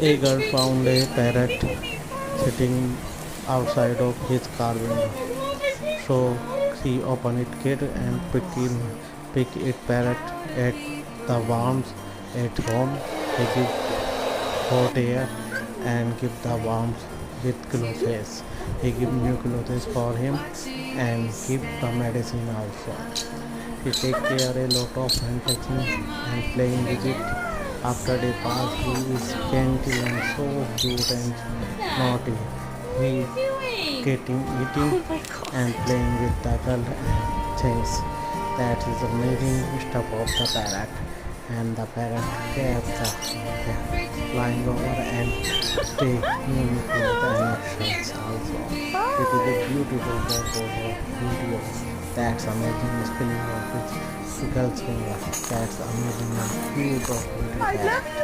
A girl found a parrot sitting outside of his car window. So she opened it kid and pick it parrot at the worms at home. He give hot air and give the worms with clothes. He give new clothes for him and give the medicine also. He take care a lot of and touching and playing with it. After the pass, he is gentle and so cute and naughty. He getting eating and playing with the girl and things. That is amazing stuff of the parrot. And the parrot kept the flying over and stay new clothes and actions also. It is a beautiful photo video. That's amazing spinning of its girl's finger. That's amazing and cute of little cat.